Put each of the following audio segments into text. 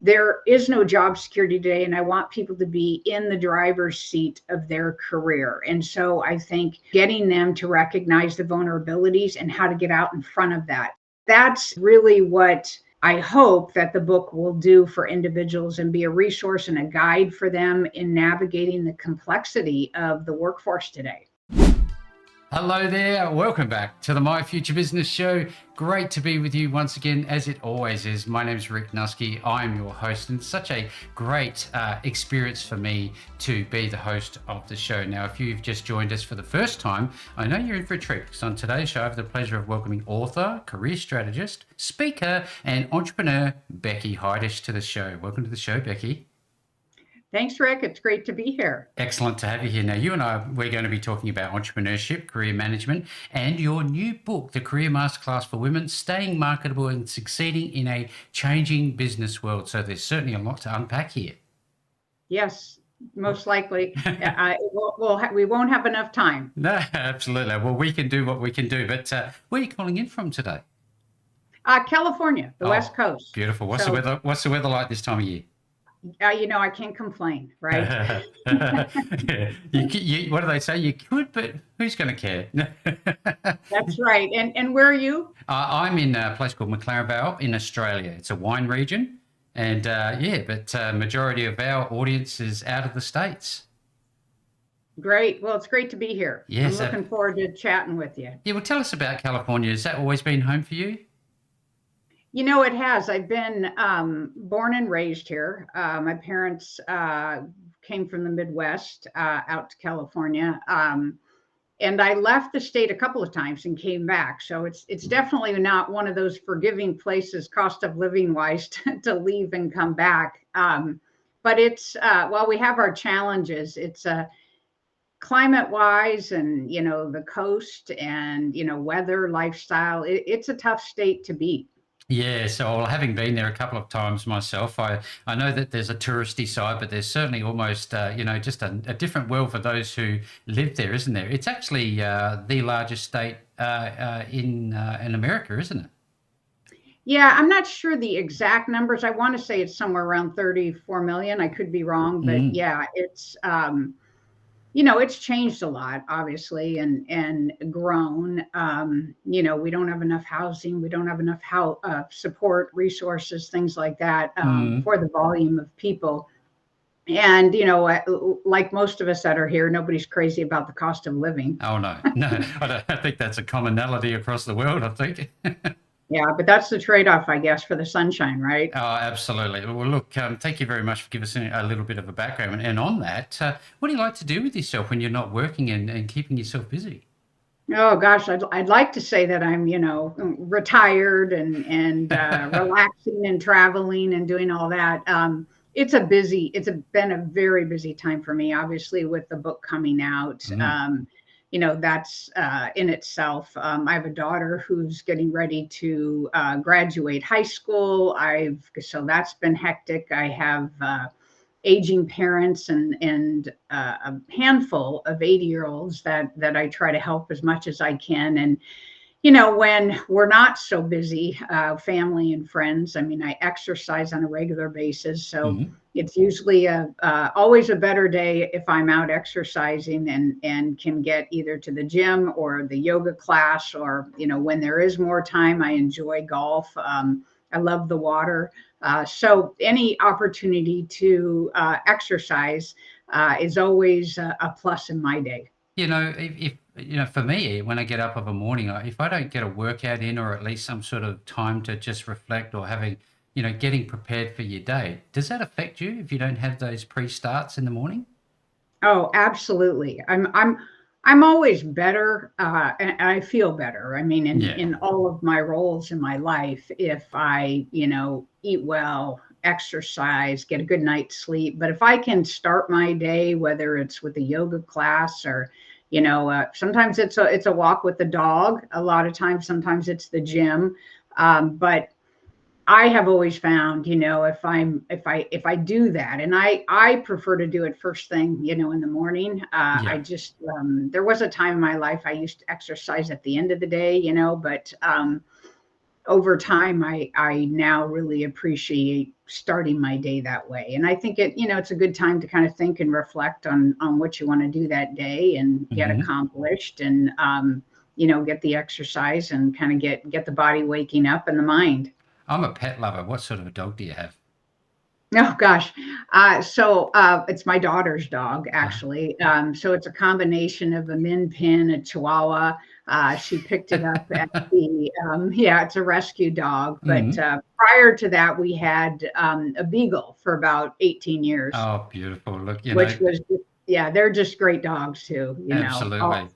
there is no job security today, and I want people to be in the driver's seat of their career. And so I think getting them to recognize the vulnerabilities and how to get out in front of that, that's really what I hope that the book will do for individuals and be a resource and a guide for them in navigating the complexity of the workforce today. Hello there, welcome back to the My Future Business Show. Great to be with you once again, as it always is. My name is Rick Nuske, I'm your host, and it's such a great experience for me to be the host of the show. Now, if you've just joined us for the first time, I know you're in for a treat, because on today's show I have the pleasure of welcoming author, career strategist, speaker, and entrepreneur Becky Heidesch to the show. Welcome to the show, Becky. Thanks, Rick. It's great to be here. Excellent to have you here. Now, you and I, we're going to be talking about entrepreneurship, career management, and your new book, the Career Masterclass for Women, Staying Marketable and Succeeding in a Changing Business World. So there's certainly a lot to unpack here. Yes, most likely. We won't have enough time. No, absolutely. Well, we can do what we can do. But where are you calling in from today? California, the West Coast. Beautiful. What's the weather like this time of year? I can't complain, right? What do they say? You could, but who's going to care? That's right. And where are you? I'm in a place called McLaren Vale in Australia. It's a wine region. And majority of our audience is out of the States. Great. Well, it's great to be here. Yes, I'm looking forward to chatting with you. Yeah, well, tell us about California. Has that always been home for you? It has. I've been born and raised here. My parents came from the Midwest out to California. And I left the state a couple of times and came back. So it's definitely not one of those forgiving places, cost of living wise, to leave and come back. But it's, while we have our challenges, it's climate wise and, the coast and, weather, lifestyle, it's a tough state to beat. Yeah, so having been there a couple of times myself, I know that there's a touristy side, but there's certainly almost, just a different world for those who live there, isn't there? It's actually the largest state in America, isn't it? Yeah, I'm not sure the exact numbers. I want to say it's somewhere around 34 million. I could be wrong, but yeah, it's it's changed a lot, obviously, and grown. We don't have enough housing. We don't have enough support, resources, things like that for the volume of people. And, like most of us that are here, nobody's crazy about the cost of living. Oh, no, I think that's a commonality across the world, I think. Yeah, but that's the trade-off, I guess, for the sunshine, right? Oh, absolutely. Well, look, thank you very much for giving us a little bit of a background. And on that, what do you like to do with yourself when you're not working and keeping yourself busy? Oh, gosh, I'd like to say that I'm, retired and relaxing and traveling and doing all that. It's been a very busy time for me, obviously, with the book coming out. That's in itself. I have a daughter who's getting ready to graduate high school. So that's been hectic. I have aging parents and a handful of 80-year-olds that I try to help as much as I can. And when we're not so busy, family and friends, I exercise on a regular basis. So it's usually always a better day if I'm out exercising and can get either to the gym or the yoga class, or, when there is more time, I enjoy golf. I love the water. So any opportunity to exercise is always a plus in my day. If for me, when I get up of a morning, if I don't get a workout in, or at least some sort of time to just reflect, or having, getting prepared for your day, does that affect you if you don't have those pre-starts in the morning? Oh, absolutely. I'm always better, and I feel better. In all of my roles in my life, if I, eat well, exercise, get a good night's sleep. But if I can start my day, whether it's with a yoga class or sometimes it's a walk with the dog. A lot of times, sometimes it's the gym. But I have always found, if I do that, and I prefer to do it first thing, in the morning. I just, there was a time in my life I used to exercise at the end of the day, but over time, I now really appreciate starting my day that way. And I think it's a good time to kind of think and reflect on what you want to do that day and get accomplished, and get the exercise and kind of get the body waking up and the mind. I'm a pet lover. What sort of a dog do you have? Oh gosh. So it's my daughter's dog, actually. So it's a combination of a Min Pin, a Chihuahua. She picked it up at it's a rescue dog. But prior to that, we had a Beagle for about 18 years. Oh, beautiful. Look, which was, they're just great dogs too, absolutely. Oh,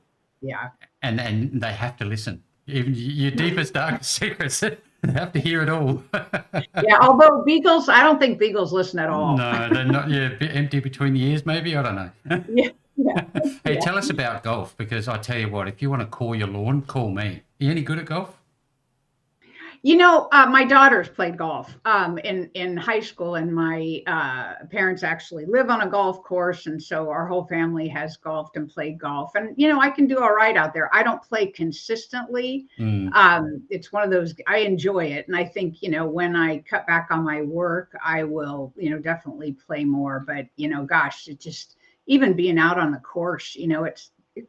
yeah. And they have to listen. Even your deepest, darkest secrets, they have to hear it all. Yeah, although I don't think beagles listen at all. No, they're not. Yeah, a bit empty between the ears, maybe. I don't know. Yeah. Hey, tell us about golf, because I tell you what, if you want to call your lawn, call me. Are you any good at golf? My daughters played golf in high school, and my parents actually live on a golf course, and so our whole family has golfed and played golf. And I can do all right out there. I don't play consistently. It's one of those, I enjoy it, and I think when I cut back on my work, I will definitely play more. But gosh, it just, even being out on the course,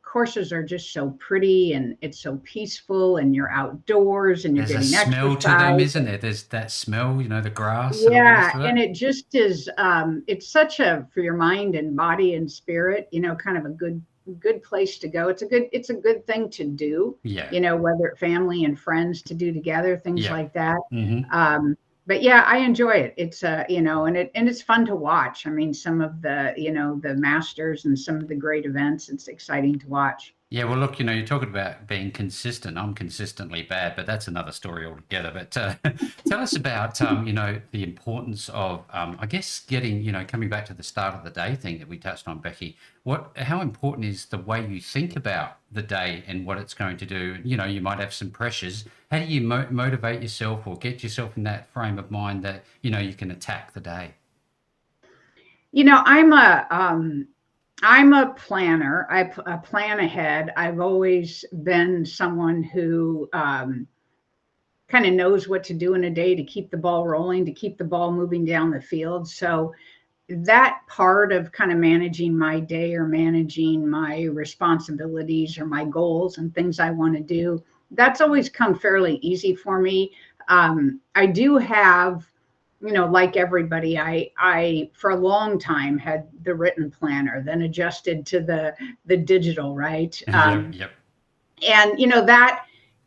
courses are just so pretty, and it's so peaceful, and you're outdoors, and you're getting exercise. There's a smell to them, isn't there? There's that smell, the grass. Yeah, and it just is. It's such for your mind and body and spirit. Kind of a good place to go. It's a good thing to do. Yeah. Whether family and friends to do together, things like that. But yeah, I enjoy it. It's and it's fun to watch. I mean, some of the the Masters and some of the great events, it's exciting to watch. Yeah, well, look, you're talking about being consistent. I'm consistently bad, but that's another story altogether. But tell us about, the importance of, I guess, getting, coming back to the start of the day thing that we touched on, Becky. How important is the way you think about the day and what it's going to do? You might have some pressures. How do you motivate yourself or get yourself in that frame of mind that, you can attack the day? I'm a planner. I plan ahead. I've always been someone who kind of knows what to do in a day to keep the ball rolling, to keep the ball moving down the field. So that part of kind of managing my day or managing my responsibilities or my goals and things I want to do, that's always come fairly easy for me. I do have, like everybody, I for a long time had the written planner, then adjusted to the digital, right? Yep. And that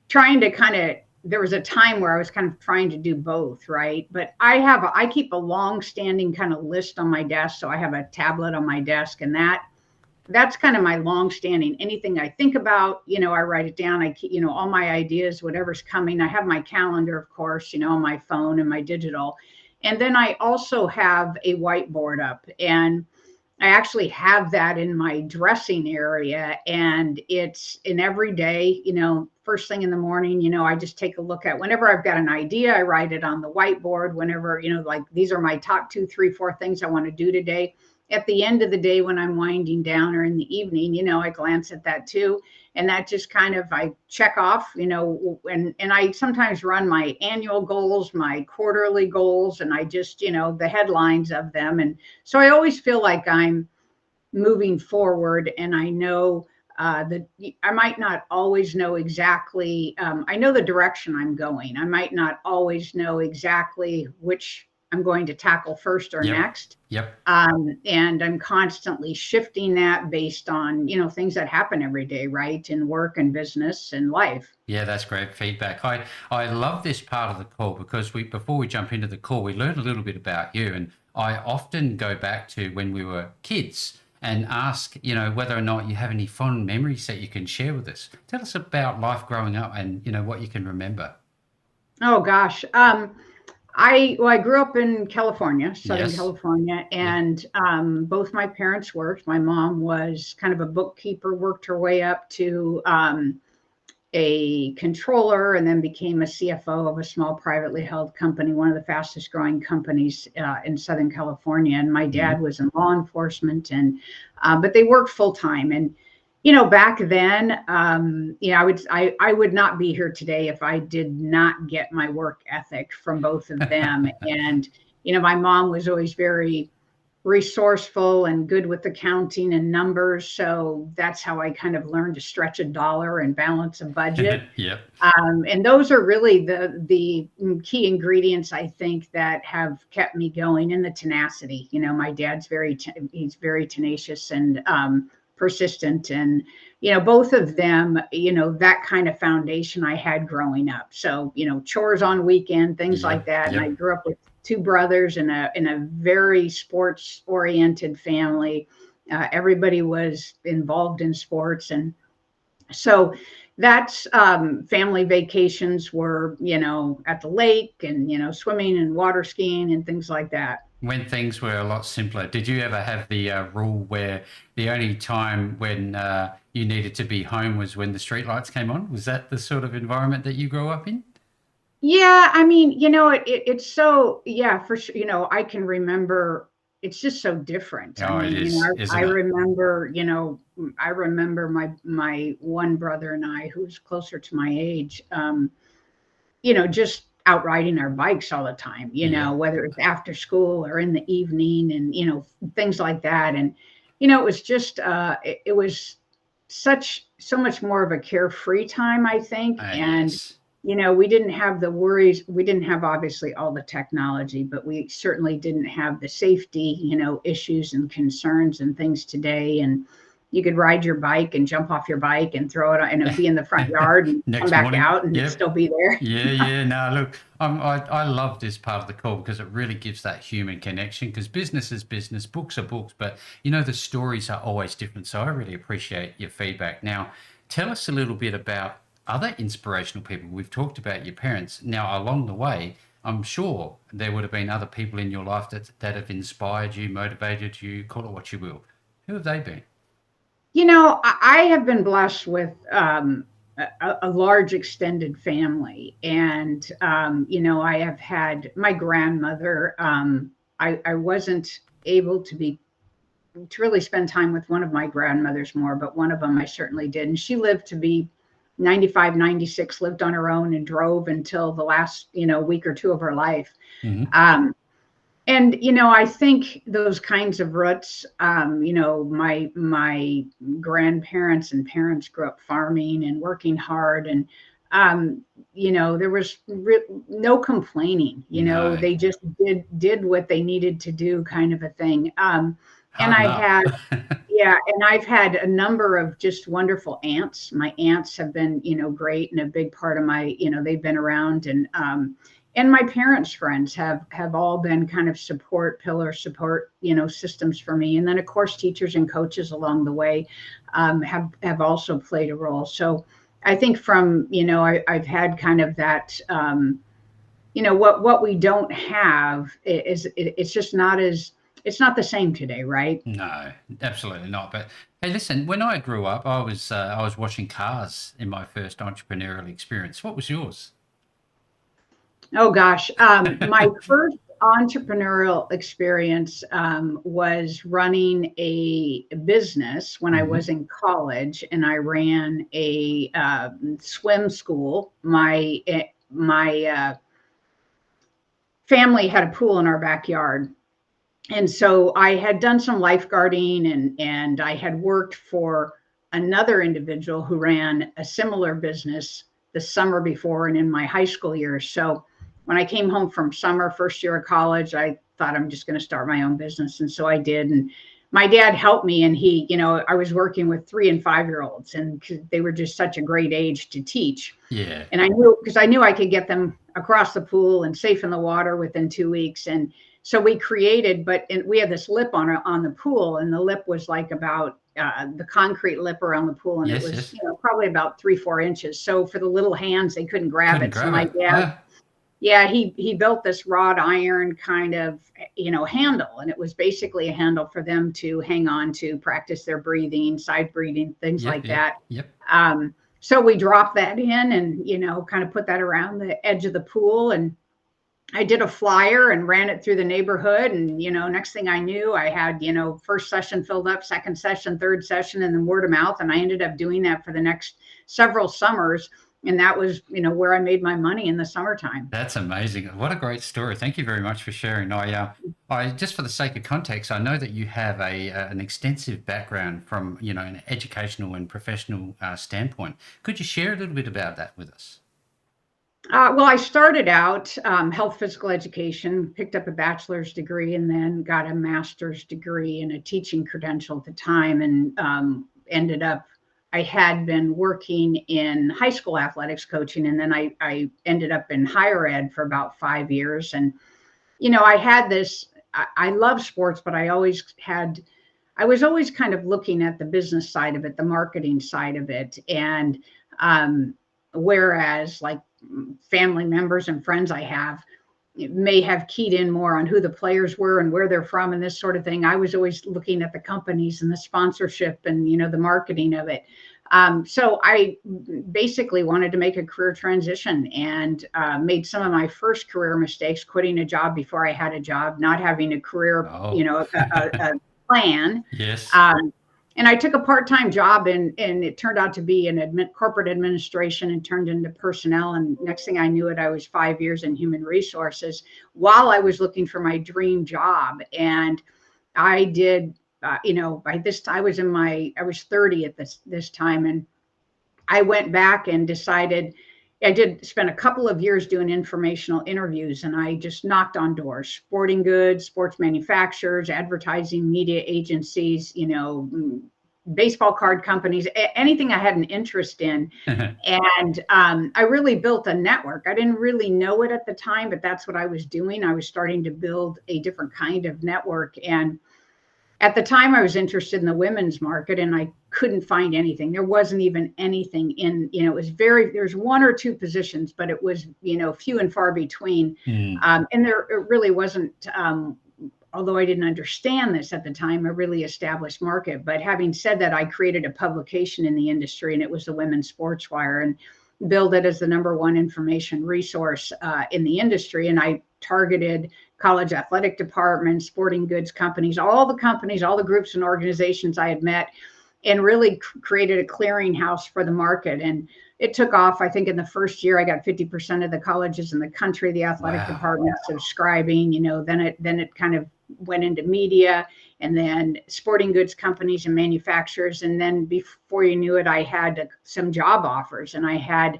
trying to there was a time where I was kind of trying to do both, right? But I keep a long-standing kind of list on my desk. So I have a tablet on my desk, and that's kind of my long-standing. Anything I think about, I write it down. I keep, all my ideas, whatever's coming. I have my calendar, of course, on my phone and my digital. And then I also have a whiteboard up, and I actually have that in my dressing area, and it's in every day, first thing in the morning, I just take a look at whenever I've got an idea, I write it on the whiteboard whenever, like these are my top 2, 3, 4 things I want to do today. At the end of the day, when I'm winding down or in the evening, I glance at that too. And that just kind of, I check off, and I sometimes run my annual goals, my quarterly goals, and I just, the headlines of them. And so I always feel like I'm moving forward, and I know that I might not always know exactly, I know the direction I'm going. I might not always know exactly which I'm going to tackle first or next. Yep. And I'm constantly shifting that based on, things that happen every day, right? In work and business and life. Yeah, that's great feedback. I love this part of the call because before we jump into the call, we learned a little bit about you. And I often go back to when we were kids and ask, whether or not you have any fond memories that you can share with us. Tell us about life growing up and, what you can remember. Oh, gosh. I grew up in California, Southern California, and both my parents worked. My mom was kind of a bookkeeper, worked her way up to a controller, and then became a CFO of a small privately held company, one of the fastest growing companies in Southern California. And my dad was in law enforcement, and but they worked full time. And back then, I would not be here today if I did not get my work ethic from both of them. And my mom was always very resourceful and good with accounting and numbers. So that's how I kind of learned to stretch a dollar and balance a budget. Yep. And those are really the key ingredients, I think, that have kept me going, and the tenacity. My dad's he's very tenacious and persistent, and both of them, that kind of foundation I had growing up. So chores on weekend, things like Yep. that. And I Yep. grew up with two brothers in a very sports oriented family. Everybody was involved in sports, and so that's family vacations were at the lake, and swimming and water skiing and things like that. When things were a lot simpler, did you ever have the rule where the only time when you needed to be home was when the streetlights came on? Was that the sort of environment that you grew up in? Yeah, I mean, it's so, yeah, for sure. I can remember, it's just so different. I Oh, it mean, is, I isn't it? remember, I remember my one brother and I, who's closer to my age, just out riding our bikes all the time, Yeah. whether it's after school or in the evening, and, things like that. And, it was just, it was so much more of a carefree time, I think. And, Yes. we didn't have the worries. We didn't have obviously all the technology, but we certainly didn't have the safety, issues and concerns and things today. And you could ride your bike and jump off your bike and throw it and it'd be in the front yard and come Next back morning. out and it'd Yep. still be there. Yeah, yeah. No, look, I love this part of the call because it really gives that human connection. Because business is business, books are books, but the stories are always different. So I really appreciate your feedback. Now, tell us a little bit about other inspirational people. We've talked about your parents. Now, along the way, I'm sure there would have been other people in your life that have inspired you, motivated you, call it what you will. Who have they been? I have been blessed with a large extended family. And, I have had my grandmother. I wasn't able to really spend time with one of my grandmothers more, but one of them I certainly did. And she lived to be 95, 96, lived on her own and drove until the last, week or two of her life. Hmm. Um, and I think those kinds of roots, my grandparents and parents grew up farming and working hard, and there was no complaining. No, They just did what they needed to do, kind of a thing. And hard I enough. had Yeah, and I've had a number of just wonderful aunts. My aunts have been, great, and a big part of my, they've been around. And my parents' friends have all been kind of pillar support, systems for me. And then of course teachers and coaches along the way have also played a role. So I think from, I've had kind of that, what we don't have it's just not it's not the same today, right? No, absolutely not. But hey, listen, when I grew up, I was washing cars in my first entrepreneurial experience. What was yours? Oh gosh, my first entrepreneurial experience was running a business when I Hmm. was in college, and I ran a swim school. My family had a pool in our backyard, and so I had done some lifeguarding, and I had worked for another individual who ran a similar business the summer before and in my high school years. So when I came home from summer, first year of college, I thought I'm just going to start my own business. And so I did. And my dad helped me, and I was working with 3 and 5 year olds, and they were just such a great age to teach. Yeah. And I knew I could get them across the pool and safe in the water within 2 weeks. And so we created, we had this lip on the pool, and the lip was like about the concrete lip around the pool, and it Yes, was yes. probably about 3, 4 inches. So for the little hands, they couldn't grab Couldn't it. So grab my it. dad, Huh? yeah, he built this wrought iron kind of handle, and it was basically a handle for them to hang on to, practice their breathing, side breathing, things Yep, like yep, that. yep. So we dropped that in, and kind of put that around the edge of the pool, and I did a flyer and ran it through the neighborhood. And next thing I knew, I had first session filled up, second session, third session, and then word of mouth. And I ended up doing that for the next several summers. and that was, where I made my money in the summertime. That's amazing. What a great story. Thank you very much for sharing. I just for the sake of context, I know that you have an extensive background from, an educational and professional standpoint. Could you share a little bit about that with us? Well, I started out health physical education, picked up a bachelor's degree, and then got a master's degree and a teaching credential at the time, and ended up. I had been working in high school athletics coaching, and then I ended up in higher ed for about 5 years. And I had this. I love sports, but I was always kind of looking at the business side of it, the marketing side of it, and whereas like family members and friends I have may have keyed in more on who the players were and where they're from and this sort of thing. I was always looking at the companies and the sponsorship and, the marketing of it. So I basically wanted to make a career transition, and made some of my first career mistakes, quitting a job before I had a job, not having a career, Oh, a plan. yes. And I took a part-time job, and it turned out to be in corporate administration, and turned into personnel. And next thing I knew it, I was 5 years in human resources while I was looking for my dream job. And I did, by this time I was 30 at this time. And I went back and decided I did spend a couple of years doing informational interviews, and I just knocked on doors, sporting goods, sports manufacturers, advertising, media agencies, baseball card companies, anything I had an interest in. And I really built a network. I didn't really know it at the time, but that's what I was doing. I was starting to build a different kind of network. And at the time I was interested in the women's market, and I couldn't find anything. There wasn't even anything in, there's one or two positions, but it was, few and far between. And it really wasn't, although I didn't understand this at the time, a really established market. But having said that, I created a publication in the industry, and it was the Women's Sports Wire, and billed it as the number one information resource in the industry. And I targeted college athletic departments, sporting goods companies, all the groups and organizations I had met, and really created a clearinghouse for the market. And it took off. I think in the first year, I got 50% of the colleges in the country, the athletic department subscribing. Then it kind of went into media, and then sporting goods companies and manufacturers. And then before you knew it, I had some job offers, and I had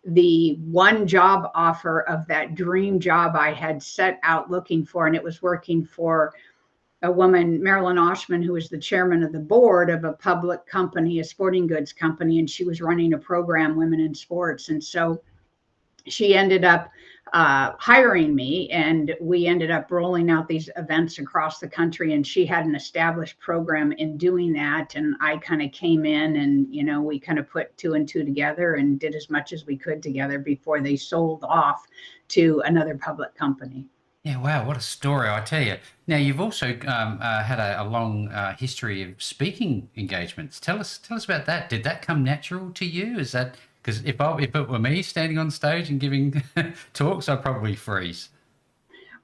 the one job offer of that dream job I had set out looking for. And it was working for a woman, Marilyn Oshman, who was the chairman of the board of a public company, a sporting goods company, and she was running a program, Women in Sports. And so she ended up hiring me, and we ended up rolling out these events across the country. And she had an established program in doing that, and I kind of came in, and we kind of put two and two together and did as much as we could together before they sold off to another public company. Yeah, wow, what a story! I tell you. Now, you've also had a long history of speaking engagements. Tell us about that. Did that come natural to you? Is that because if it were me standing on stage and giving talks, I'd probably freeze.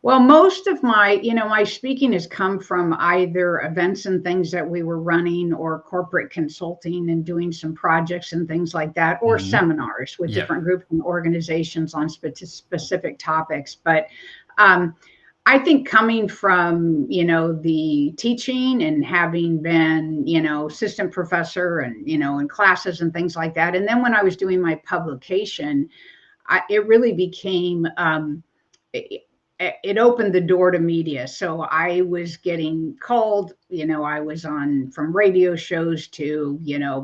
Well, most of my speaking has come from either events and things that we were running, or corporate consulting and doing some projects and things like that, or seminars with different groups and organizations on specific topics. But I think coming from, the teaching and having been, assistant professor and, in classes and things like that. And then when I was doing my publication, it really became, it opened the door to media. So I was getting called, I was on from radio shows to,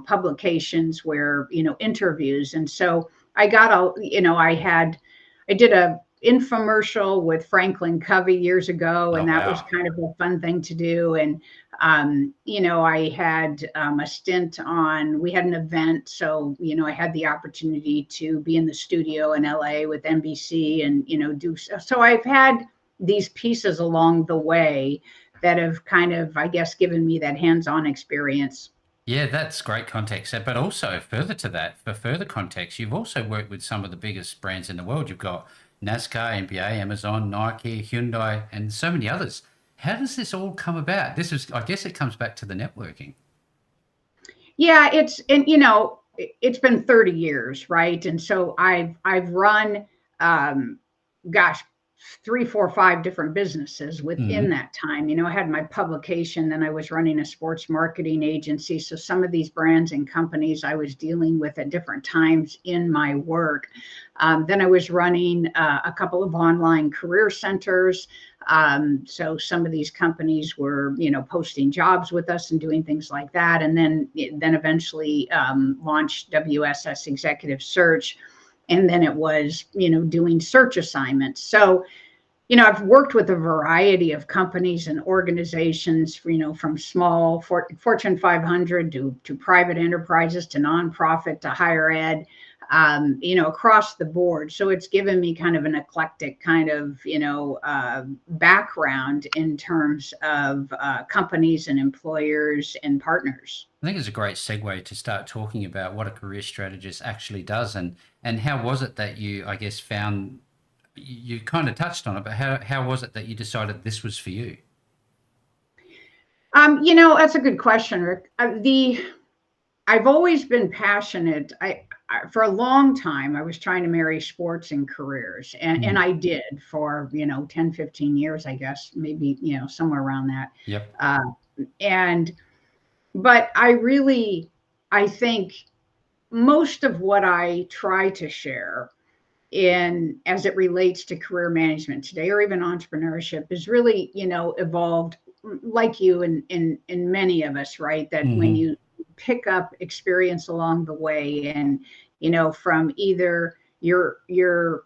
publications where, interviews. And so I got I did a infomercial with Franklin Covey years ago, and that was kind of a fun thing to do. And I had a stint we had an event, so I had the opportunity to be in the studio in LA with NBC, and do so. I've had these pieces along the way that have kind of, I guess, given me that hands-on experience. Yeah, that's great context. But also further to that, for further context, you've also worked with some of the biggest brands in the world. You've got NASCAR, NBA, Amazon, Nike, Hyundai, and so many others. How does this all come about? I guess it comes back to the networking. Yeah, it's been 30 years, right? And so I've run, gosh, 3, 4, 5 different businesses within that time. I had my publication, then I was running a sports marketing agency. So some of these brands and companies I was dealing with at different times in my work. Then I was running a couple of online career centers. So some of these companies were, posting jobs with us and doing things like that. And then eventually launched WSS Executive Search. And then it was, doing search assignments. So, I've worked with a variety of companies and organizations, from small Fortune 500 to private enterprises to nonprofit to higher ed, across the board. So it's given me kind of an eclectic kind of, background in terms of companies and employers and partners. I think it's a great segue to start talking about what a career strategist actually does, and how was it that you, I guess, found, you kind of touched on it, but how was it that you decided this was for you? That's a good question, Rick. I've always been passionate. For a long time, I was trying to marry sports and careers, and I did for 10, 15 years, I guess, maybe somewhere around that. Yep. But I think most of what I try to share as it relates to career management today, or even entrepreneurship, is really, evolved like you and many of us, right? That when you pick up experience along the way, and, from either your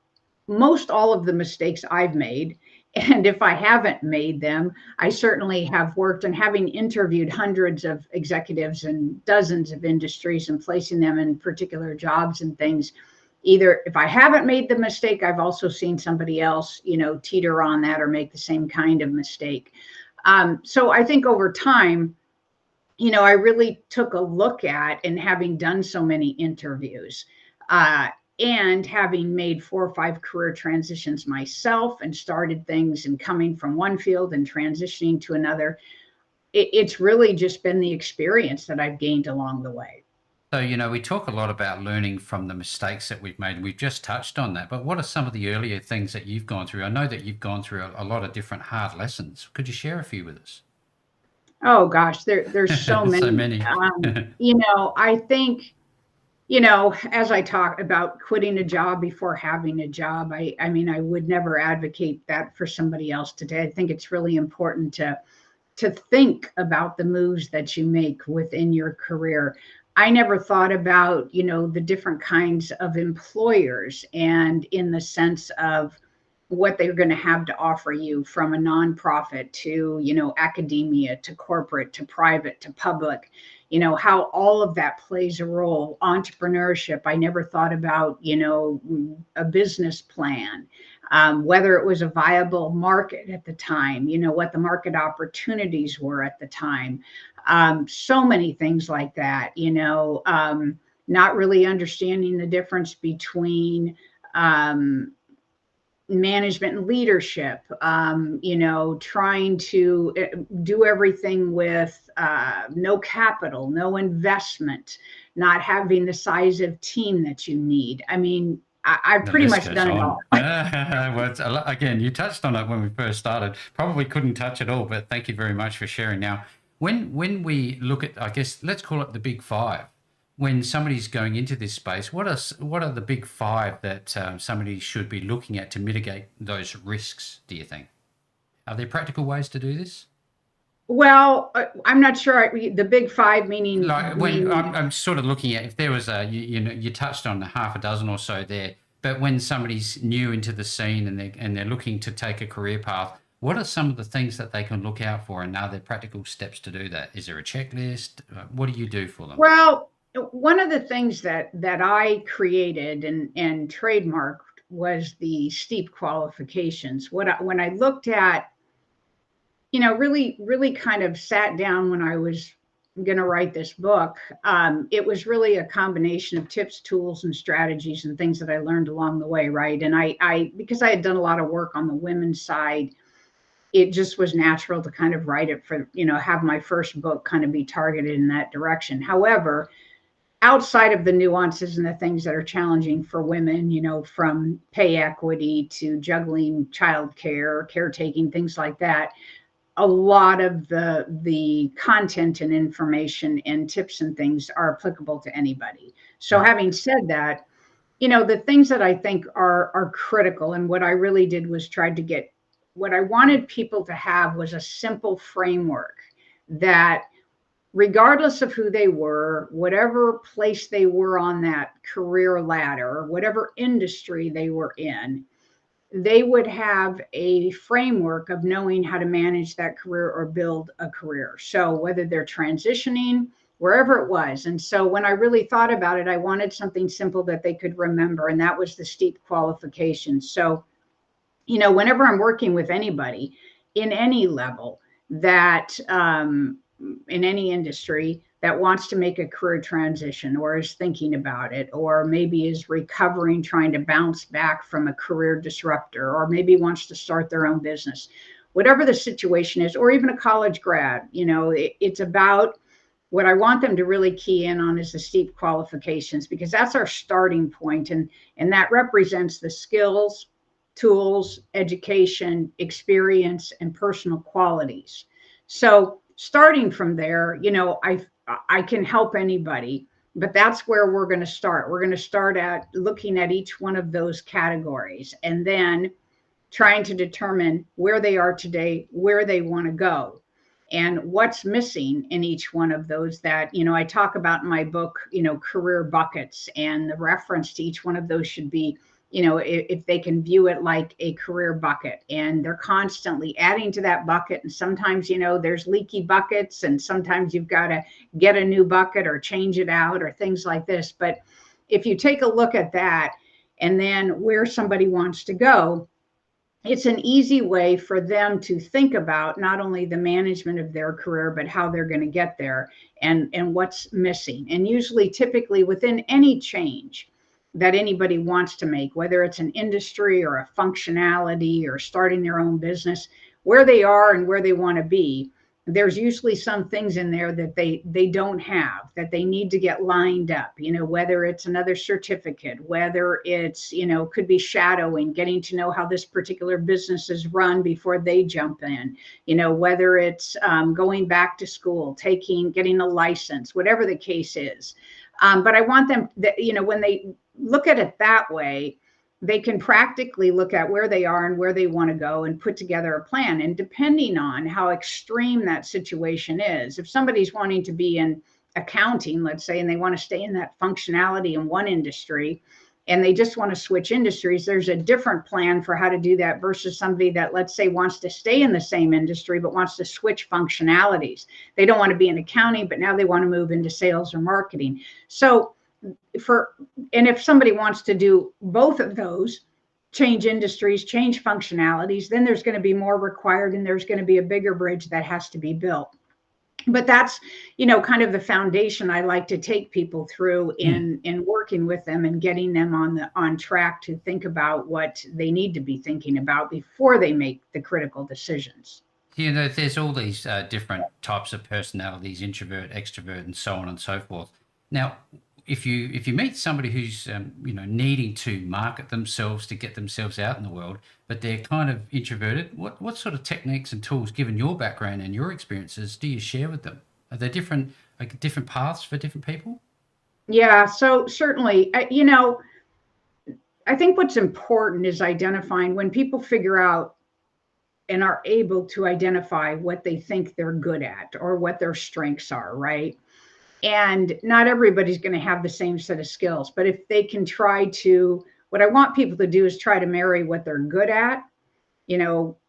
most all of the mistakes I've made. And if I haven't made them, I certainly have worked, and having interviewed hundreds of executives in dozens of industries and placing them in particular jobs and things. Either if I haven't made the mistake, I've also seen somebody else, teeter on that or make the same kind of mistake. So I think over time, I really took a look at, and having done so many interviews, and having made 4 or 5 career transitions myself, and started things and coming from one field and transitioning to another, it's really just been the experience that I've gained along the way. So, we talk a lot about learning from the mistakes that we've made, and we've just touched on that. But what are some of the earlier things that you've gone through? I know that you've gone through a lot of different hard lessons. Could you share a few with us? Oh gosh, there's so many. So many. I think, as I talk about quitting a job before having a job, I mean, I would never advocate that for somebody else today. I think it's really important to think about the moves that you make within your career. I never thought about, the different kinds of employers, and in the sense of what they're going to have to offer you, from a nonprofit to, academia to corporate to private to public, how all of that plays a role. Entrepreneurship, I never thought about, a business plan, whether it was a viable market at the time, what the market opportunities were at the time. So many things like that, not really understanding the difference between management and leadership, trying to do everything with no capital, no investment, not having the size of team that you need. I mean, I've pretty much done it all. Well, again, you touched on it when we first started. Probably couldn't touch it all, but thank you very much for sharing. Now, when we look at, I guess, let's call it the big 5. When somebody's going into this space, what are the big 5 that somebody should be looking at to mitigate those risks, do you think? Are there practical ways to do this? Well, I'm not sure. The big 5 meaning, like when I'm sort of looking at, if there was you touched on a half a dozen or so there, but when somebody's new into the scene and they're looking to take a career path, what are some of the things that they can look out for, and are there practical steps to do that? Is there a checklist? What do you do for them? Well, one of the things that I created and trademarked was the steep qualifications. When I looked at, really kind of sat down when I was going to write this book, it was really a combination of tips, tools, and strategies and things that I learned along the way, right? And I because I had done a lot of work on the women's side, it just was natural to kind of write it for, have my first book kind of be targeted in that direction. However, outside of the nuances and the things that are challenging for women, from pay equity to juggling childcare, caretaking, things like that, a lot of the content and information and tips and things are applicable to anybody. So Right. having said that, the things that I think are critical, and what I really did was tried to get, what I wanted people to have was a simple framework that, regardless of who they were, whatever place they were on that career ladder, whatever industry they were in, they would have a framework of knowing how to manage that career or build a career. So whether they're transitioning, wherever it was. And so when I really thought about it, I wanted something simple that they could remember, and that was the steep qualifications. So, whenever I'm working with anybody in any level that, in any industry that wants to make a career transition or is thinking about it, or maybe is recovering, trying to bounce back from a career disruptor, or maybe wants to start their own business, whatever the situation is, or even a college grad, it's about, what I want them to really key in on is the steep qualifications, because that's our starting point, and that represents the skills, tools, education, experience, and personal qualities. So starting from there, I can help anybody, but that's where we're going to start. We're going to start at looking at each one of those categories, and then trying to determine where they are today, where they want to go, and what's missing in each one of those. That, I talk about in my book, career buckets, and the reference to each one of those should be, if they can view it like a career bucket, and they're constantly adding to that bucket. And sometimes, there's leaky buckets, and sometimes you've got to get a new bucket or change it out or things like this. But if you take a look at that, and then where somebody wants to go, it's an easy way for them to think about not only the management of their career, but how they're going to get there, and what's missing. And usually, typically, within any change that anybody wants to make, whether it's an industry or a functionality or starting their own business, where they are and where they want to be, there's usually some things in there that they don't have, that they need to get lined up, whether it's another certificate, whether it's, could be shadowing, getting to know how this particular business is run before they jump in, whether it's going back to school, getting a license, whatever the case is. But I want them that, when they look at it that way, they can practically look at where they are and where they want to go and put together a plan. And depending on how extreme that situation is, if somebody's wanting to be in accounting, let's say, and they want to stay in that functionality in one industry, and they just want to switch industries, there's a different plan for how to do that versus somebody that, let's say, wants to stay in the same industry but wants to switch functionalities. They don't want to be in accounting, but now they want to move into sales or marketing. So and if somebody wants to do both of those, change industries, change functionalities, then there's going to be more required, and there's going to be a bigger bridge that has to be built. But that's, kind of the foundation I like to take people through in working with them and getting them on track to think about what they need to be thinking about before they make the critical decisions. There's all these different types of personalities, introvert, extrovert, and so on and so forth. Now, if you meet somebody who's needing to market themselves to get themselves out in the world, but they're kind of introverted, what sort of techniques and tools, given your background and your experiences, do you share with them? Are there different paths for different people? Yeah, so certainly, I think what's important is identifying, when people figure out and are able to identify what they think they're good at or what their strengths are, right? And not everybody's going to have the same set of skills, but if they can what I want people to do is try to marry what they're good at,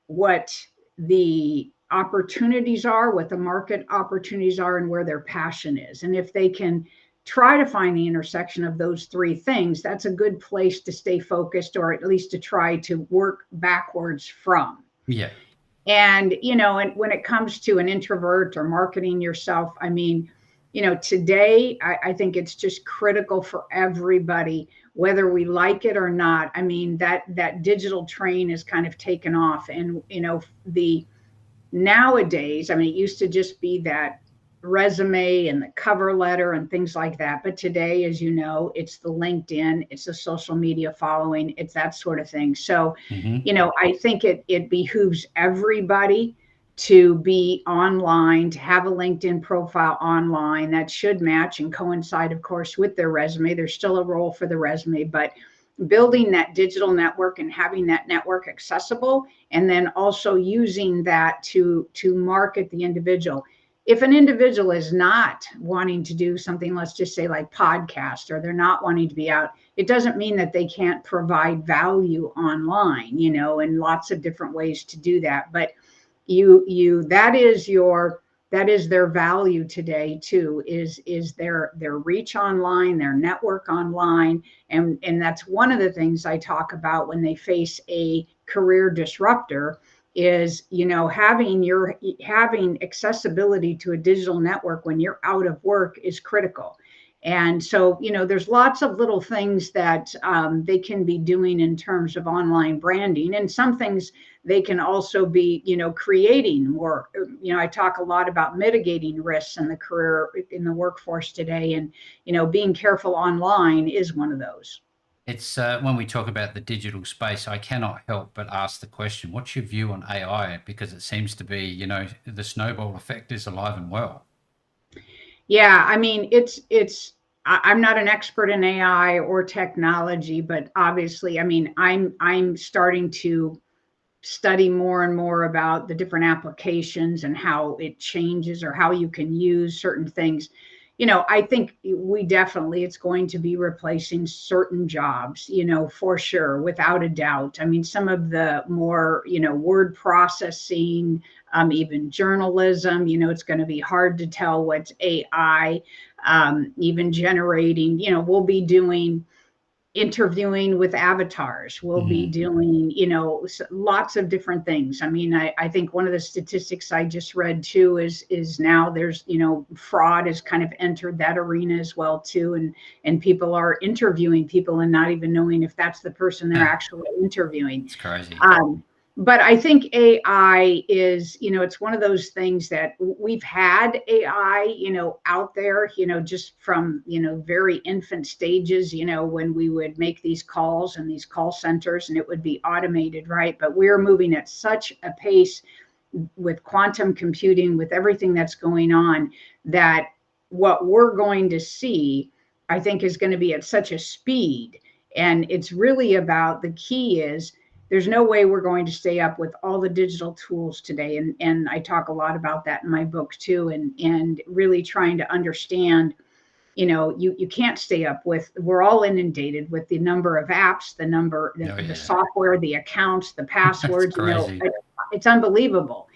what the opportunities are, what the market opportunities are, and where their passion is. And if they can try to find the intersection of those three things, that's a good place to stay focused, or at least to try to work backwards from. Yeah. And, and when it comes to an introvert or marketing yourself, I mean, today, I think it's just critical for everybody, whether we like it or not. I mean, that digital train is kind of taken off. And, the nowadays, I mean, it used to just be that resume and the cover letter and things like that. But today, as you know, it's the LinkedIn, it's the social media following, it's that sort of thing. So, I think it behooves everybody to be online, to have a LinkedIn profile online that should match and coincide, of course, with their resume. There's still a role for the resume, but building that digital network and having that network accessible, and then also using that to market the individual. If an individual is not wanting to do something, let's just say like podcast, or they're not wanting to be out, it doesn't mean that they can't provide value online, and lots of different ways to do that. But that is their value today too, is their reach online, their network online. And that's one of the things I talk about when they face a career disruptor is, having accessibility to a digital network when you're out of work is critical. And so, there's lots of little things that they can be doing in terms of online branding, and some things they can also be, creating more. I talk a lot about mitigating risks in the workforce today, and, being careful online is one of those. It's when we talk about the digital space, I cannot help but ask the question, what's your view on AI? Because it seems to be, the snowball effect is alive and well. Yeah, I mean, I'm not an expert in AI or technology, but obviously, I mean, I'm starting to study more and more about the different applications and how it changes or how you can use certain things. I think it's going to be replacing certain jobs, for sure, without a doubt. I mean, some of the more, word processing, even journalism, it's going to be hard to tell what's AI, even generating, we'll be doing interviewing with avatars. We'll be doing, lots of different things. I mean, I think one of the statistics I just read too is now there's, fraud has kind of entered that arena as well too. And people are interviewing people and not even knowing if that's the person they're actually interviewing. It's crazy. But I think AI is, it's one of those things that we've had AI, out there, just from, very infant stages, when we would make these calls in these call centers and it would be automated, right? But we're moving at such a pace with quantum computing, with everything that's going on, that what we're going to see, I think, is going to be at such a speed. And it's really about, the key is, there's no way we're going to stay up with all the digital tools today. And I talk a lot about that in my book too, and really trying to understand, you can't stay up with, we're all inundated with the number of apps, the software, the accounts, the passwords, it's unbelievable.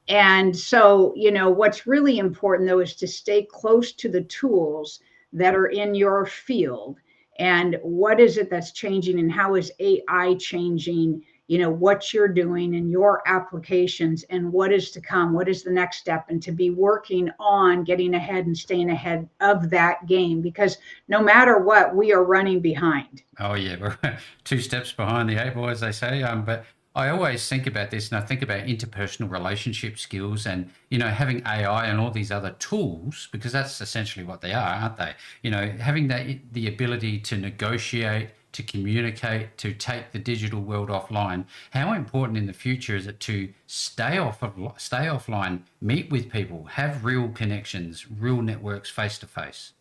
And so, what's really important though, is to stay close to the tools that are in your field. And what is it that's changing, and how is AI changing, what you're doing in your applications, and what is to come, what is the next step, and to be working on getting ahead and staying ahead of that game, because no matter what, we are running behind. Oh yeah, we're 2 steps behind the 8 ball, as they say. But I always think about this, and I think about interpersonal relationship skills, and having AI and all these other tools, because that's essentially what they are, aren't they? Having the ability to negotiate, to communicate, to take the digital world offline. How important in the future is it to stay offline, meet with people, have real connections, real networks face to face?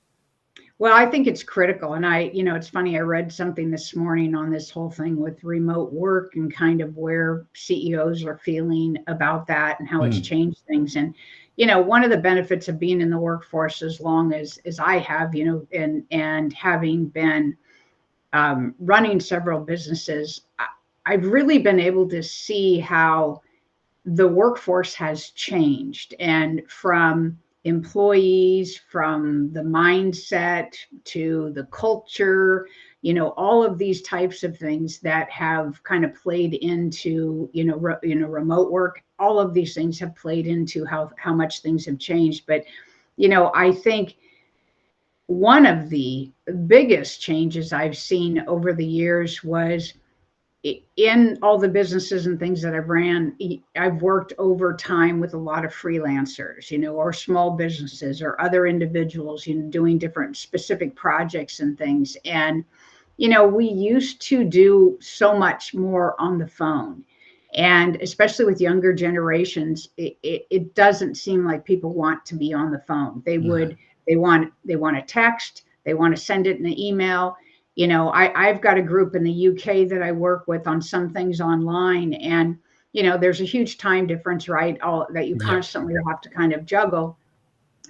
Well, I think it's critical. And it's funny, I read something this morning on this whole thing with remote work and kind of where CEOs are feeling about that and how it's changed things. And, one of the benefits of being in the workforce as long as I have, and having been running several businesses, I've really been able to see how the workforce has changed, and from employees, from the mindset to the culture, all of these types of things that have kind of played into, remote work. All of these things have played into how much things have changed. But, I think one of the biggest changes I've seen over the years was in all the businesses and things that I've ran, I've worked over time with a lot of freelancers, or small businesses or other individuals, doing different specific projects and things. And, we used to do so much more on the phone. And especially with younger generations, it doesn't seem like people want to be on the phone. No. They want to text, they want to send it in an email. I've got a group in the UK that I work with on some things online, and there's a huge time difference, right? All that you Yep. constantly have to kind of juggle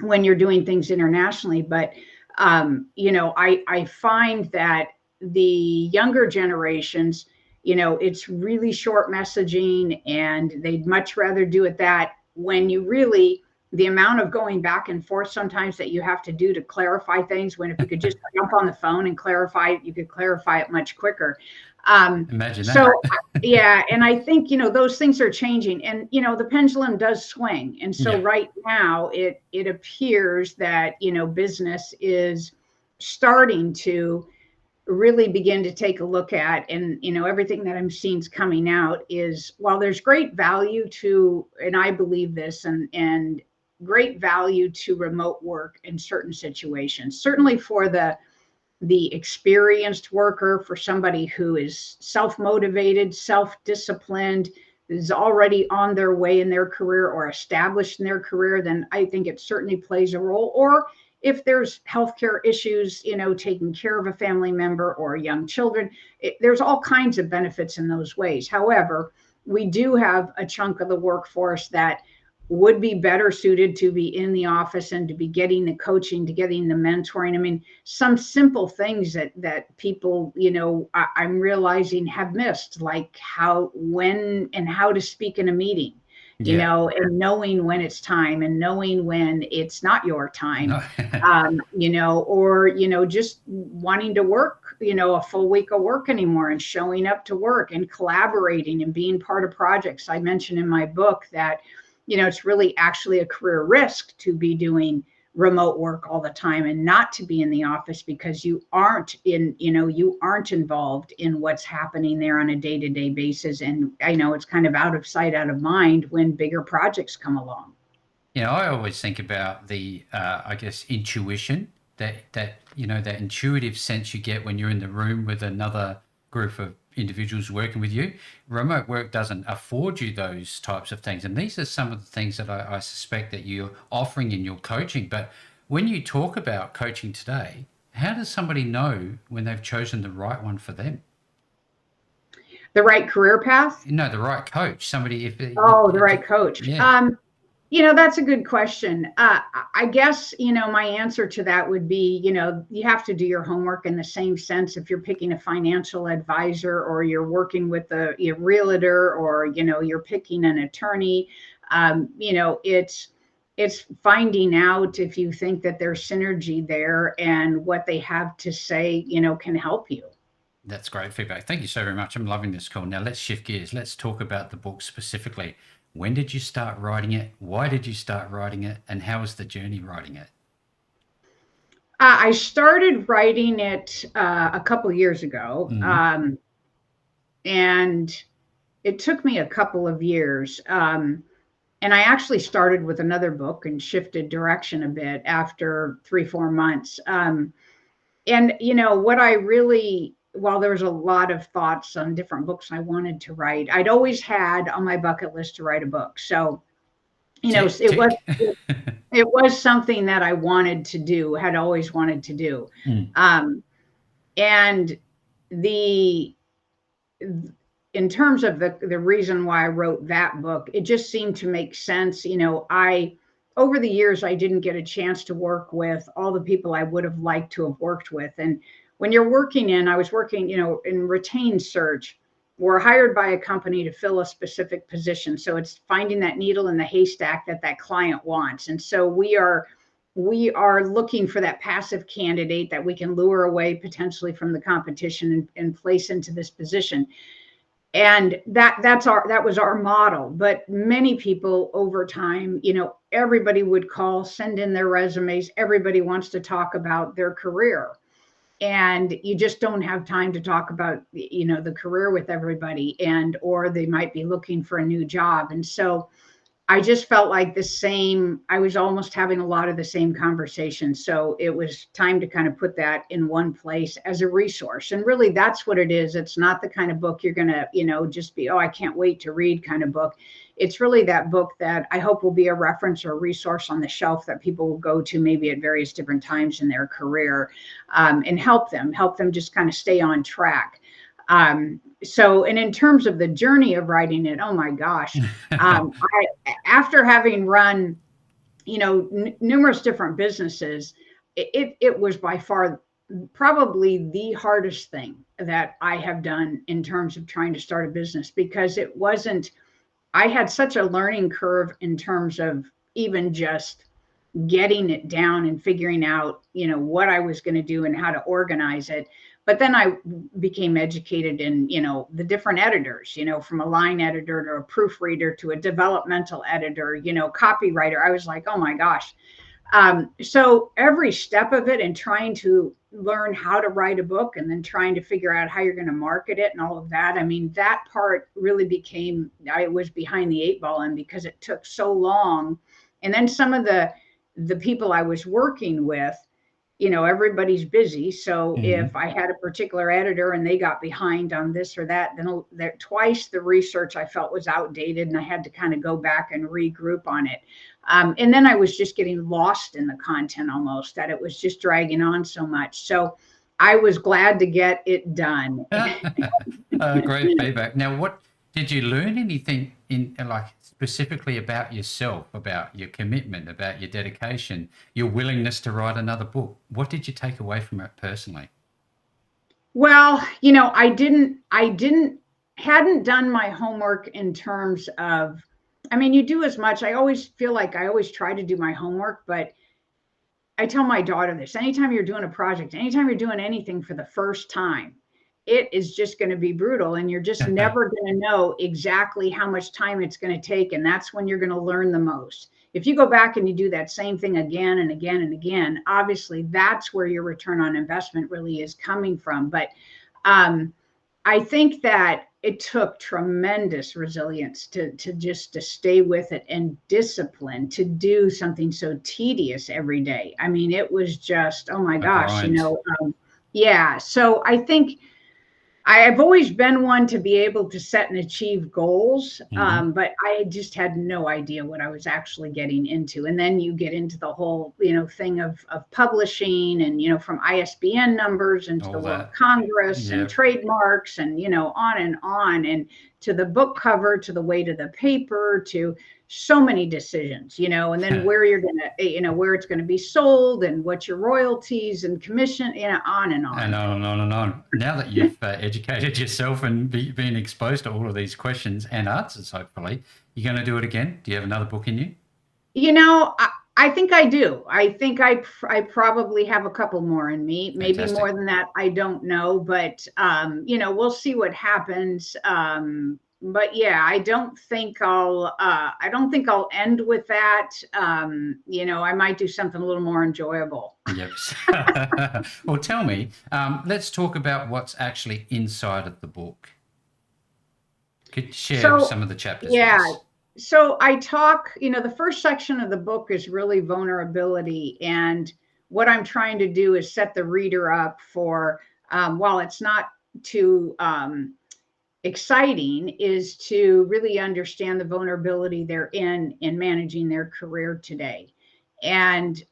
when you're doing things internationally. But I find that the younger generations, it's really short messaging, and they'd much rather do it that when you really the amount of going back and forth sometimes that you have to do to clarify things, when if you could just jump on the phone and clarify it, you could clarify it much quicker. Imagine So that. yeah, and I think those things are changing, and the pendulum does swing, and so Yeah. right now it appears that business is starting to really begin to take a look at, and everything that I'm seeing is coming out is, while there's great value to, and I believe this, and great value to remote work in certain situations, certainly for the experienced worker, for somebody who is self-motivated, self-disciplined, is already on their way in their career or established in their career, then I think it certainly plays a role. Or if there's healthcare issues, taking care of a family member or young children, there's all kinds of benefits in those ways. However, we do have a chunk of the workforce that would be better suited to be in the office and to be getting the coaching, to getting the mentoring. I mean, some simple things that people, I'm realizing have missed, like when and how to speak in a meeting, Yeah. and knowing when it's time and knowing when it's not your time, No. or, just wanting to work, a full week of work anymore, and showing up to work and collaborating and being part of projects. I mentioned in my book that, it's really actually a career risk to be doing remote work all the time and not to be in the office, because you aren't involved in what's happening there on a day-to-day basis. And I know it's kind of out of sight, out of mind when bigger projects come along. I always think about the, I guess, intuition that that intuitive sense you get when you're in the room with another group of individuals working with you. Remote work doesn't afford you those types of things, and these are some of the things that I suspect that you're offering in your coaching. But when you talk about coaching today, how does somebody know when they've chosen the right one for them? The right career path? No, the right coach. Somebody, if Oh, the right coach. yeah. That's a good question. I guess, my answer to that would be, you have to do your homework in the same sense. If you're picking a financial advisor, or you're working with a realtor, or, you're picking an attorney, it's finding out if you think that there's synergy there and what they have to say, can help you. That's great feedback. Thank you so very much. I'm loving this call. Now let's shift gears. Let's talk about the book specifically. When did you start writing it? Why did you start writing it? And how was the journey writing it? I started writing it a couple of years ago, Mm-hmm. and it took me a couple of years. And I actually started with another book and shifted direction a bit after 3, 4 months. And what I really, while there was a lot of thoughts on different books I wanted to write, I'd always had on my bucket list to write a book. So, Tick, it was tick. it was something that I wanted to do, had always wanted to do. Mm, Um, and the in terms of the reason why I wrote that book, it just seemed to make sense. I over the years I didn't get a chance to work with all the people I would have liked to have worked with. And when you're I was working, in retained search. We're hired by a company to fill a specific position. So it's finding that needle in the haystack that client wants. And so we are looking for that passive candidate that we can lure away potentially from the competition, and place into this position. And that was our model. But many people over time, everybody would call, send in their resumes, everybody wants to talk about their career. and you just don't have time to talk about, the career with everybody, or they might be looking for a new job. And so I just felt like I was almost having a lot of the same conversations. So it was time to kind of put that in one place as a resource. And really, that's what it is. It's not the kind of book you're going to, just be, oh, I can't wait to read kind of book. It's really that book that I hope will be a reference or a resource on the shelf that people will go to maybe at various different times in their career, and help them just kind of stay on track. And in terms of the journey of writing it, oh my gosh, after having run, numerous different businesses, it was by far probably the hardest thing that I have done in terms of trying to start a business, because I had such a learning curve in terms of even just getting it down and figuring out, what I was going to do and how to organize it. But then I became educated in, the different editors, from a line editor to a proofreader to a developmental editor, copywriter. I was like, oh my gosh. So every step of it, and trying to learn how to write a book, and then trying to figure out how you're going to market it and all of that. I mean, that part really I was behind the eight ball in, because it took so long. And then some of the people I was working with, everybody's busy. So if I had a particular editor and they got behind on this or that, then twice the research I felt was outdated, and I had to kind of go back and regroup on it. And then I was just getting lost in the content almost, that it was just dragging on so much. So I was glad to get it done. Great feedback. Now, what did you learn anything in specifically about yourself, about your commitment, about your dedication, your willingness to write another book? What did you take away from it personally? Well, hadn't done my homework in terms of, I mean, you do as much. I always feel like I always try to do my homework, but I tell my daughter this: anytime you're doing a project, anytime you're doing anything for the first time, it is just going to be brutal, and you're just never going to know exactly how much time it's going to take. And that's when you're going to learn the most. If you go back and you do that same thing again and again and again, obviously that's where your return on investment really is coming from. But I think that it took tremendous resilience to stay with it, and discipline to do something so tedious every day. I mean, it was just, oh my gosh, yeah. So I think I've always been one to be able to set and achieve goals, but I just had no idea what I was actually getting into. And then you get into the whole, thing of publishing, and, from ISBN numbers and to the World Congress and trademarks, and, on, and to the book cover, to the weight of the paper, to so many decisions, and then where you're going to, where it's going to be sold, and what your royalties and commission, on and on. And on. Now that you've educated yourself and been exposed to all of these questions and answers, hopefully, you're going to do it again? Do you have another book in you? I think I do. I think I probably have a couple more in me, maybe Fantastic. More than that. I don't know, but, we'll see what happens. But yeah, I don't think I'll end with that. I might do something a little more enjoyable. Yep. Well, tell me, let's talk about what's actually inside of the book. Could you share some of the chapters? Yeah. With us? So I talk, the first section of the book is really vulnerability. And what I'm trying to do is set the reader up for, while it's not too, exciting, is to really understand the vulnerability they're in managing their career today. And,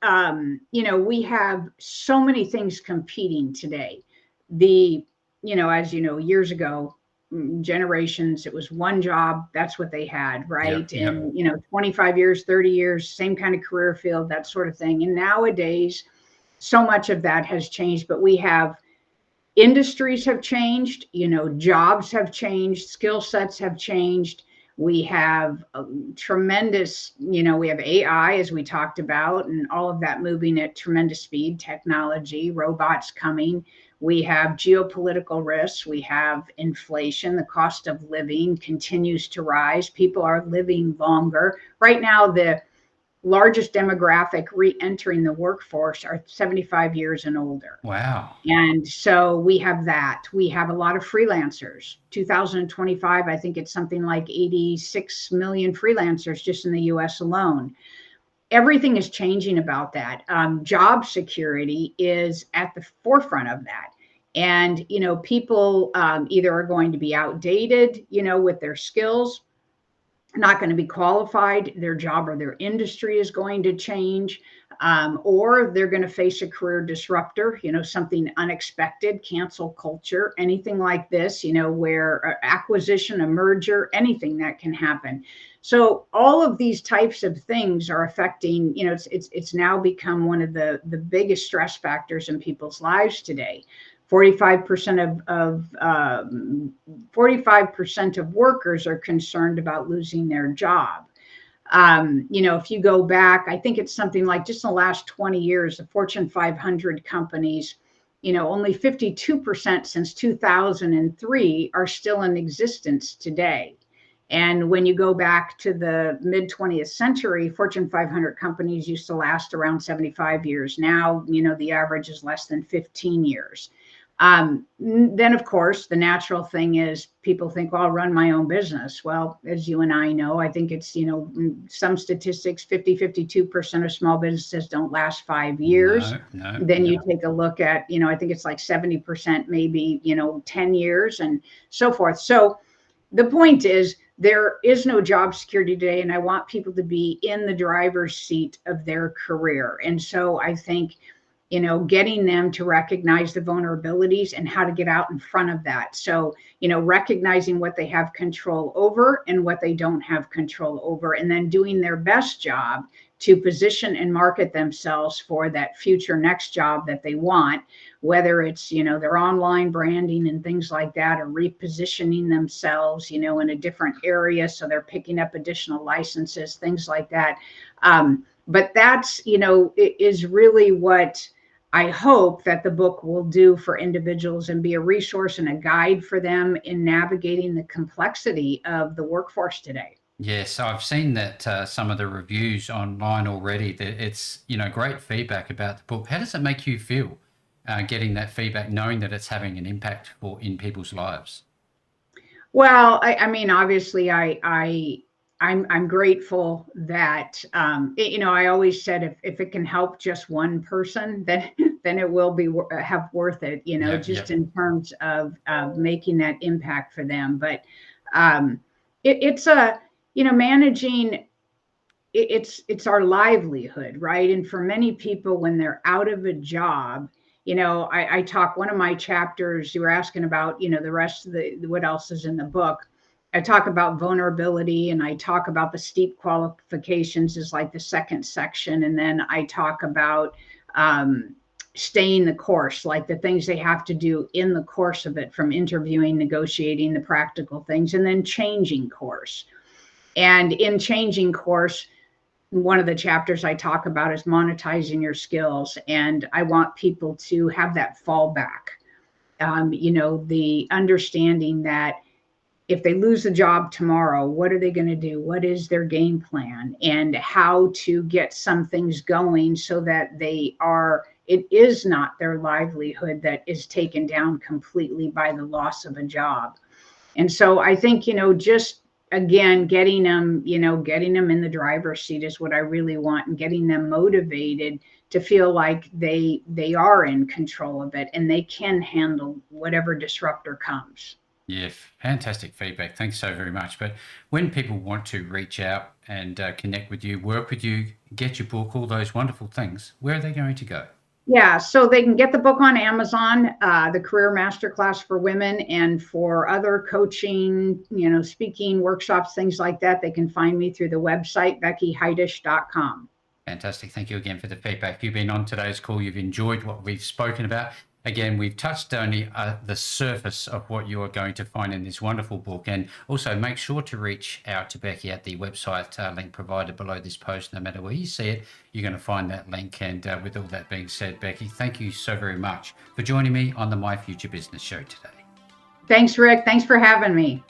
we have so many things competing today. As years ago, generations, it was one job, that's what they had, right? Yep. And 25 years, 30 years, same kind of career field, that sort of thing. And nowadays, so much of that has changed, but we have industries have changed, jobs have changed, skill sets have changed. We have tremendous, we have AI, as we talked about, and all of that moving at tremendous speed, technology, robots coming. We have geopolitical risks. We have inflation. The cost of living continues to rise. People are living longer. Right now, the largest demographic re-entering the workforce are 75 years and older. Wow. And so we have that. We have a lot of freelancers. 2025, I think it's something like 86 million freelancers just in the US alone. Everything is changing about that. Job security is at the forefront of that. And, people either are going to be outdated, with their skills, not going to be qualified, their job or their industry is going to change, or they're going to face a career disruptor, something unexpected, cancel culture, anything like this, where acquisition, a merger, anything that can happen. So all of these types of things are affecting, it's now become one of the biggest stress factors in people's lives today. 45% of 45% of workers are concerned about losing their job. If you go back, I think it's something like just in the last 20 years, the Fortune 500 companies, only 52% since 2003 are still in existence today. And when you go back to the mid 20th century, Fortune 500 companies used to last around 75 years. Now, the average is less than 15 years. Then, of course, the natural thing is people think, well, I'll run my own business. Well, as you and I know, I think it's, some statistics, 52% of small businesses don't last 5 years. Then you take a look at, I think it's like 70%, maybe, 10 years and so forth. So the point is, there is no job security today, and I want people to be in the driver's seat of their career. And so I think, getting them to recognize the vulnerabilities and how to get out in front of that. So, recognizing what they have control over and what they don't have control over, and then doing their best job to position and market themselves for that future next job that they want, whether it's, their online branding and things like that, or repositioning themselves, in a different area. So they're picking up additional licenses, things like that. But that's, is really what I hope that the book will do for individuals and be a resource and a guide for them in navigating the complexity of the workforce today. Yes, I've seen that some of the reviews online already, that it's, great feedback about the book. How does it make you feel getting that feedback, knowing that it's having an impact in people's lives? Well, I mean, obviously, I'm grateful that I always said if it can help just one person, then it will be have worth it. In terms of making that impact for them. But it's managing. It's our livelihood, right? And for many people, when they're out of a job, I talk, one of my chapters, you were asking about, the rest of what else is in the book. I talk about vulnerability, and I talk about the steep qualifications is like the second section. And then I talk about staying the course, like the things they have to do in the course of it, from interviewing, negotiating, the practical things, and then changing course. And in changing course, one of the chapters I talk about is monetizing your skills. And I want people to have that fallback, the understanding that if they lose the job tomorrow, what are they going to do? What is their game plan? And how to get some things going so that it is not their livelihood that is taken down completely by the loss of a job. And so I think, just again, getting them in the driver's seat is what I really want, and getting them motivated to feel like they are in control of it and they can handle whatever disruptor comes. Yeah, fantastic feedback. Thanks so very much. But when people want to reach out and connect with you, work with you, get your book, all those wonderful things, where are they going to go? Yeah, so they can get the book on Amazon, the Career Masterclass for women, and for other coaching, speaking workshops, things like that, they can find me through the website, BeckyHeidesch.com. Fantastic. Thank you again for the feedback. If you've been on today's call, you've enjoyed what we've spoken about. Again, we've touched only the surface of what you are going to find in this wonderful book. And also make sure to reach out to Becky at the website link provided below this post. No matter where you see it, you're going to find that link. And with all that being said, Becky, thank you so very much for joining me on the My Future Business Show today. Thanks, Rick. Thanks for having me.